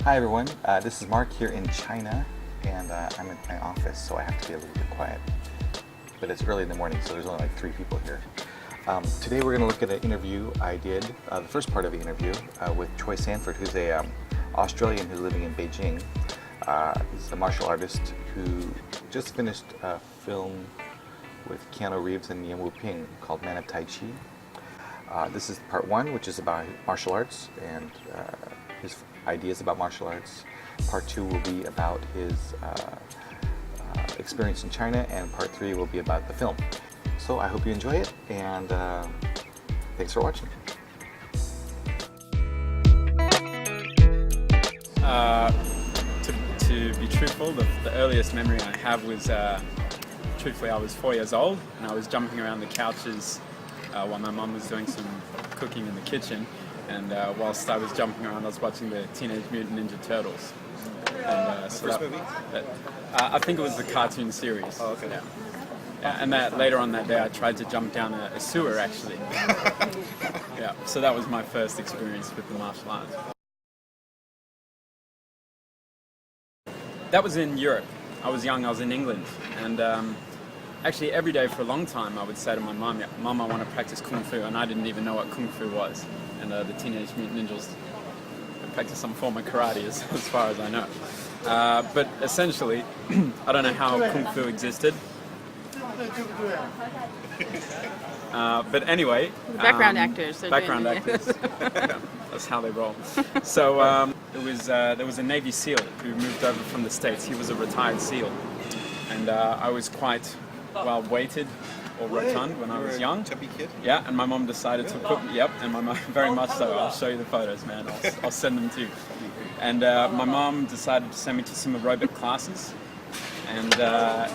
Hi everyone, this is Mark here in China, and I'm in my office, so I have to be a little bit quiet. But it's early in the morning, so there's only like 3 people here. Today we're going to look at an interview I did, the first part of the interview, with Troy Sandford, who's a Australian who's living in Beijing. He's a martial artist who just finished a film with Keanu Reeves and Yan Wu-ping called Man of Tai Chi. This is part 1, which is about martial arts and his ideas about martial arts. Part 2 will be about his experience in China, and part 3 will be about the film. So I hope you enjoy it, and thanks for watching. To be truthful, the earliest memory I have was, truthfully, I was 4 years old, and I was jumping around the couches while my mum was doing some cooking in the kitchen. And whilst I was jumping around, I was watching the Teenage Mutant Ninja Turtles. And, so First movie? I think it was the cartoon series. Oh, okay. Yeah, and that later on that day, I tried to jump down a sewer, actually. Yeah, so that was my first experience with the martial arts. That was in Europe. I was young, I was in England. And actually, every day for a long time, I would say to my mum, yeah, Mum, I want to practice Kung Fu, and I didn't even know what Kung Fu was. And the Teenage Mutant Ninjas practice some form of karate, as far as I know. But essentially, I don't know how Kung Fu existed. But anyway... Background actors. Background actors. Yeah, that's how they roll. So there was a Navy SEAL who moved over from the States. He was a retired SEAL. And I was quite well weighted or rotund when I was young. Chubby kid? Yeah, and my mom decided to put me, and my mom, very much so. I'll show you the photos, man. I'll send them to you. And my mom decided to send me to some aerobic classes, and I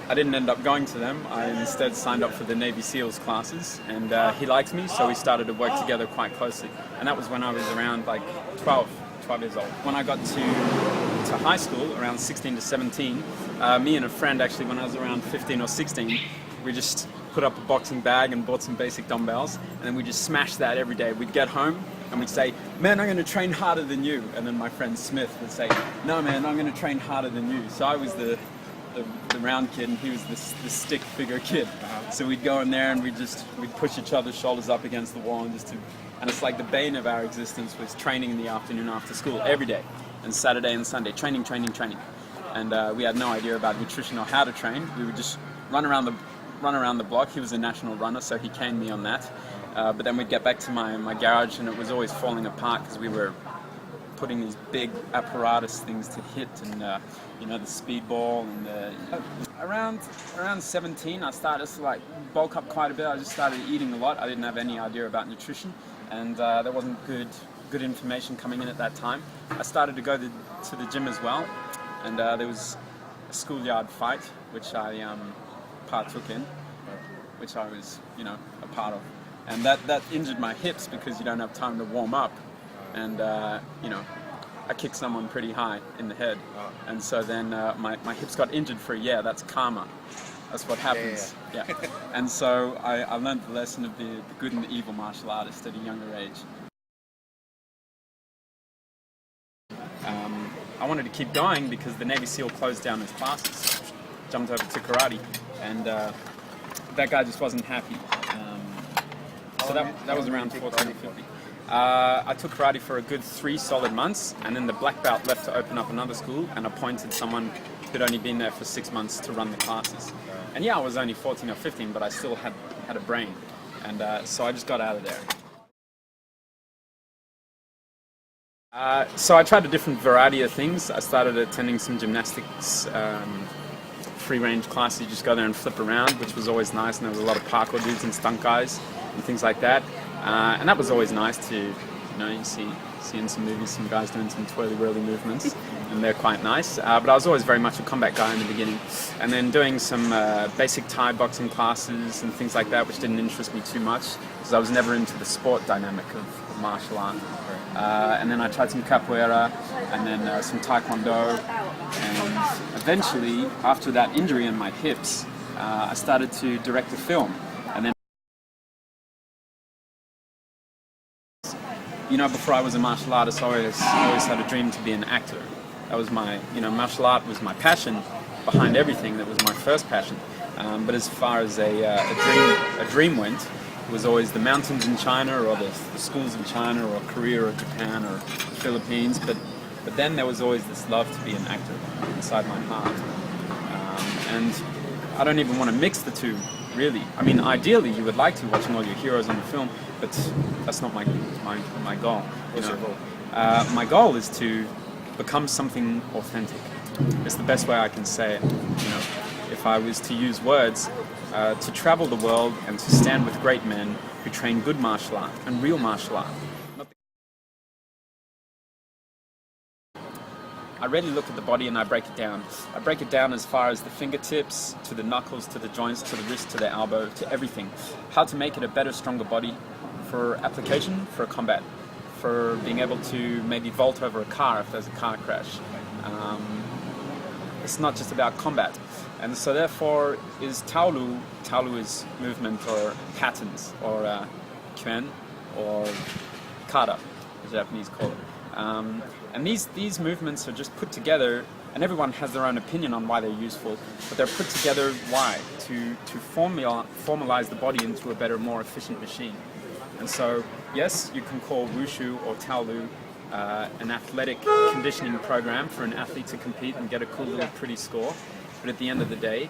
didn't end up going to them. I instead signed up for the Navy SEALs classes, and he liked me, so we started to work together quite closely. And that was when I was around like 12 years old. When I got to high school, around 16 to 17, me and a friend, actually, when I was around 15 or 16, we just put up a boxing bag and bought some basic dumbbells, and then we just smashed that every day. We'd get home and we'd say, man, I'm going to train harder than you. And then my friend Smith would say, no, man, I'm going to train harder than you. So I was the round kid, and he was the stick figure kid. So we'd go in there and we'd push each other's shoulders up against the wall, and it's like the bane of our existence was training in the afternoon after school every day, and Saturday and Sunday, training. And we had no idea about nutrition or how to train. We would just run around the block. He was a national runner, so he caned me on that. But then we'd get back to my garage, and it was always falling apart because we were putting these big apparatus things to hit, and the speedball. And around 17, I started to like bulk up quite a bit. I just started eating a lot. I didn't have any idea about nutrition, and there wasn't good information coming in at that time. I started to go to the gym as well, and there was a schoolyard fight which I partook in, which I was a part of, and that injured my hips because you don't have time to warm up. And I kicked someone pretty high in the head, and so then my hips got injured for a year. That's karma. That's what happens. Yeah. And so I learned the lesson of the good and the evil martial artist at a younger age. I wanted to keep going because the Navy SEAL closed down his classes, jumped over to karate, and that guy just wasn't happy. So that was around 14 or 15. I took karate for a good 3 solid months, and then the black belt left to open up another school and appointed someone who'd only been there for 6 months to run the classes. And yeah, I was only 14 or 15, but I still had a brain, and so I just got out of there. So I tried a different variety of things. I started attending some gymnastics, free-range classes. You just go there and flip around, which was always nice, and there was a lot of parkour dudes and stunt guys and things like that. And that was always nice to, you see in some movies some guys doing some twirly-whirly movements, and they're quite nice. But I was always very much a combat guy in the beginning. And then doing some basic Thai boxing classes and things like that, which didn't interest me too much, because I was never into the sport dynamic of martial art. And then I tried some capoeira, and then some taekwondo. And eventually, after that injury in my hips, I started to direct a film. And then before I was a martial artist, I always had a dream to be an actor. That was my, martial art was my passion behind everything. That was my first passion. But as far as a dream went, it was always the mountains in China, or the schools in China, or Korea, or Japan, or the Philippines. But then there was always this love to be an actor inside my heart. And I don't even want to mix the two, really. I mean, ideally, you would like to, watching all your heroes on the film, but that's not my goal. What's your goal? My goal is to become something authentic. It's the best way I can say it. If I was to use words, to travel the world and to stand with great men who train good martial art and real martial art. I really look at the body and I break it down. I break it down as far as the fingertips, to the knuckles, to the joints, to the wrist, to the elbow, to everything. How to make it a better, stronger body for application, for combat, for being able to maybe vault over a car if there's a car crash. It's not just about combat. And so therefore is Taolu. Taolu is movement or patterns, or Quan, or Kata, the Japanese call it. And these movements are just put together, and everyone has their own opinion on why they're useful, but they're put together, why? To formalize the body into a better, more efficient machine. And so, yes, you can call Wushu or Taolu an athletic conditioning program for an athlete to compete and get a cool little pretty score. But at the end of the day,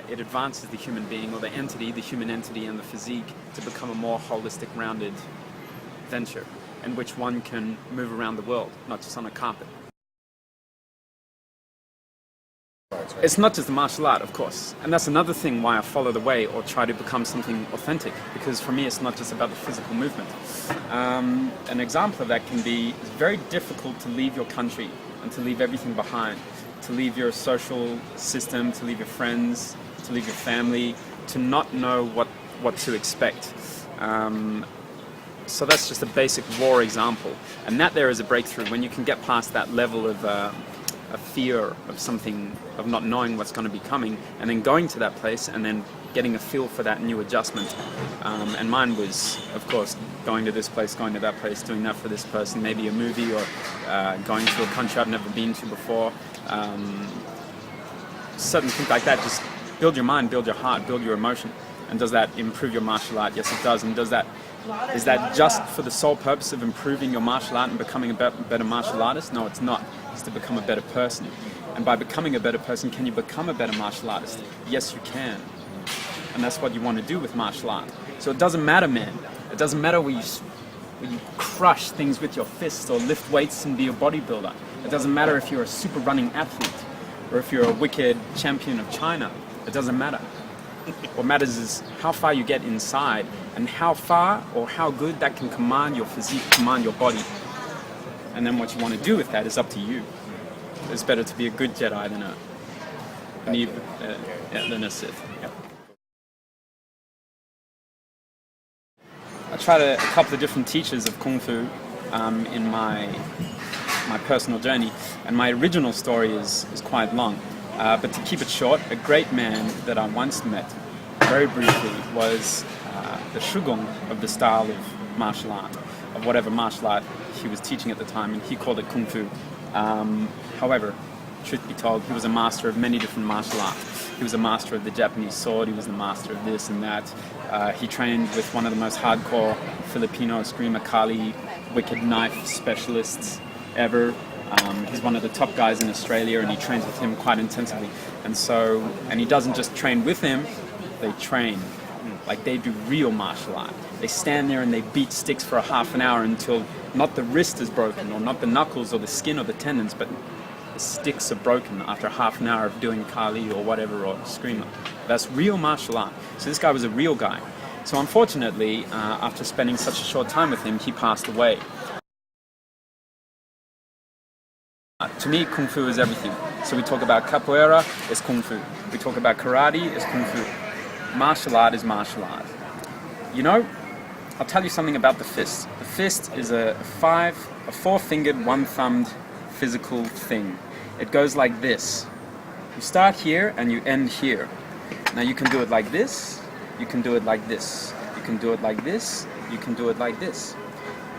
it advances the human being, or the entity, the human entity and the physique, to become a more holistic, rounded venture in which one can move around the world, not just on a carpet. It's not just a martial art, of course, and that's another thing why I follow the way or try to become something authentic, because for me it's not just about the physical movement. An example of that can be, it's very difficult to leave your country and to leave everything behind, to leave your social system, to leave your friends, to leave your family, to not know what to expect. So that's just a basic raw example, and that there is a breakthrough when you can get past that level of a fear of something, of not knowing what's going to be coming, and then going to that place and then getting a feel for that new adjustment. And mine was, of course, going to this place, going to that place, doing that for this person, maybe a movie, or going to a country I've never been to before. Certain things like that just build your mind, build your heart, build your emotion. And does that improve your martial art? Yes, it does. And is that just for the sole purpose of improving your martial art and becoming a better martial artist? No, it's not. It's to become a better person. And by becoming a better person, can you become a better martial artist? Yes, you can. And that's what you want to do with martial art. So it doesn't matter, man. It doesn't matter where you crush things with your fists or lift weights and be a bodybuilder. It doesn't matter if you're a super running athlete or if you're a wicked champion of China. It doesn't matter. What matters is how far you get inside, and how far or how good that can command your physique, command your body. And then what you want to do with that is up to you. It's better to be a good Jedi than a Sith. Yeah. I tried a couple of different teachers of Kung Fu in my personal journey, and my original story is quite long. But to keep it short, a great man that I once met, very briefly, was the Shugong of the style of martial art, of whatever martial art he was teaching at the time, and he called it Kung Fu. However, truth be told, he was a master of many different martial arts. He was a master of the Japanese sword, he was the master of this and that. He trained with one of the most hardcore Filipino Eskrima Kali wicked knife specialists ever. He's one of the top guys in Australia, and he trains with him quite intensively. And he doesn't just train with him, they train. Like, they do real martial art. They stand there and they beat sticks for a half an hour until not the wrist is broken, or not the knuckles or the skin or the tendons, but the sticks are broken after half an hour of doing Kali or whatever, or Eskrima. That's real martial art. So this guy was a real guy. So unfortunately, after spending such a short time with him, he passed away. To me, Kung Fu is everything. So we talk about capoeira, it's Kung Fu. We talk about karate, it's Kung Fu. Martial art is martial art. You know, I'll tell you something about the fist. The fist is a four-fingered, one-thumbed physical thing. It goes like this. You start here and you end here. Now you can do it like this, you can do it like this, you can do it like this, you can do it like this.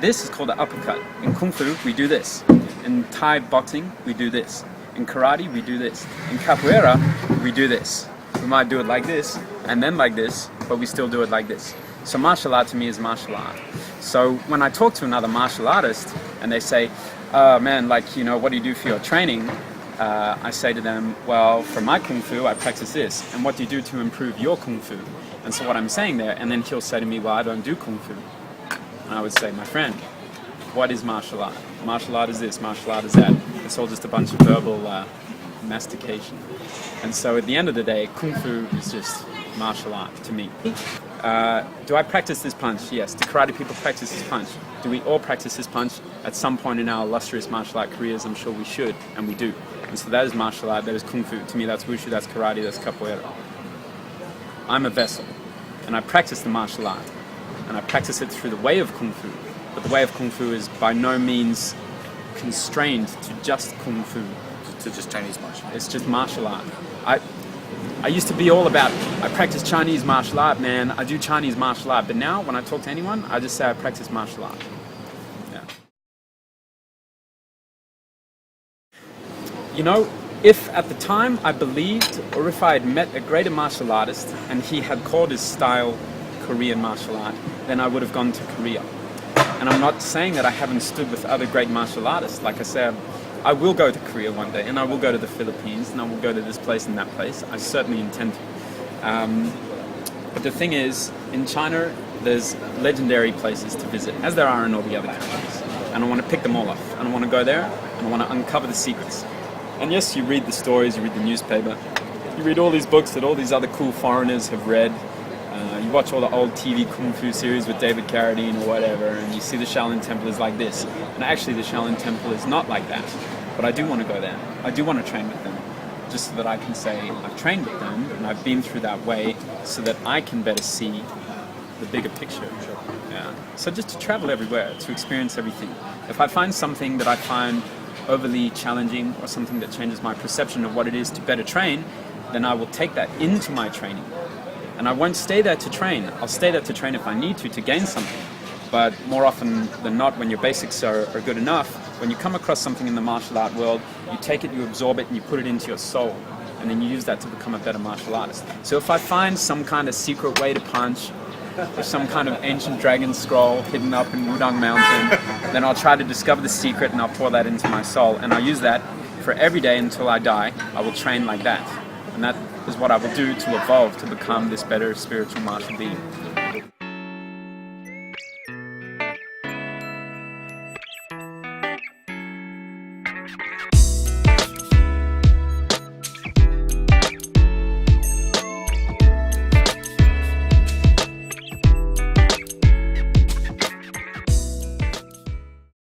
This is called the uppercut. In Kung Fu, we do this. In Thai boxing, we do this. In karate, we do this. In capoeira, we do this. We might do it like this, and then like this, but we still do it like this. So martial art to me is martial art. So when I talk to another martial artist, and they say, man, like, you know, what do you do for your training? I say to them, well, for my Kung Fu, I practice this. And what do you do to improve your Kung Fu? And so what I'm saying there, and then he'll say to me, well, I don't do Kung Fu. And I would say, my friend, what is martial art? Martial art is this, martial art is that. It's all just a bunch of verbal mastication. And so at the end of the day, Kung Fu is just martial art to me. Do I practice this punch? Yes. Do karate people practice this punch? Do we all practice this punch at some point in our illustrious martial art careers? I'm sure we should, and we do. And so that is martial art, that is Kung Fu. To me, that's Wushu, that's karate, that's capoeira. I'm a vessel, and I practice the martial art. And I practice it through the way of Kung Fu. But the way of Kung Fu is by no means constrained to just Kung Fu. To just Chinese martial art. It's just martial art. I used to be all about, I practice Chinese martial art, man. I do Chinese martial art. But now, when I talk to anyone, I just say I practice martial art. Yeah. You know, if at the time I believed, or if I had met a greater martial artist and he had called his style Korean martial art, then I would have gone to Korea. And I'm not saying that I haven't stood with other great martial artists. Like I said, I will go to Korea one day, and I will go to the Philippines, and I will go to this place and that place. I certainly intend to. But the thing is, in China, there's legendary places to visit, as there are in all the other countries. And I want to pick them all off. And I want to go there, and I want to uncover the secrets. And yes, you read the stories, you read the newspaper, you read all these books that all these other cool foreigners have read. You watch all the old TV Kung Fu series with David Carradine or whatever, and you see the Shaolin Temple is like this. And actually the Shaolin Temple is not like that. But I do want to go there. I do want to train with them, just so that I can say I've trained with them and I've been through that way, so that I can better see the bigger picture. Yeah. So just to travel everywhere, to experience everything. If I find something that I find overly challenging or something that changes my perception of what it is to better train, then I will take that into my training. And I won't stay there to train. I'll stay there to train if I need to gain something. But more often than not, when your basics are good enough, when you come across something in the martial art world, you take it, you absorb it, and you put it into your soul. And then you use that to become a better martial artist. So if I find some kind of secret way to punch, or some kind of ancient dragon scroll hidden up in Wudang Mountain, then I'll try to discover the secret and I'll pour that into my soul. And I'll use that for every day until I die. I will train like that. And that is what I will do to evolve, to become this better spiritual martial being.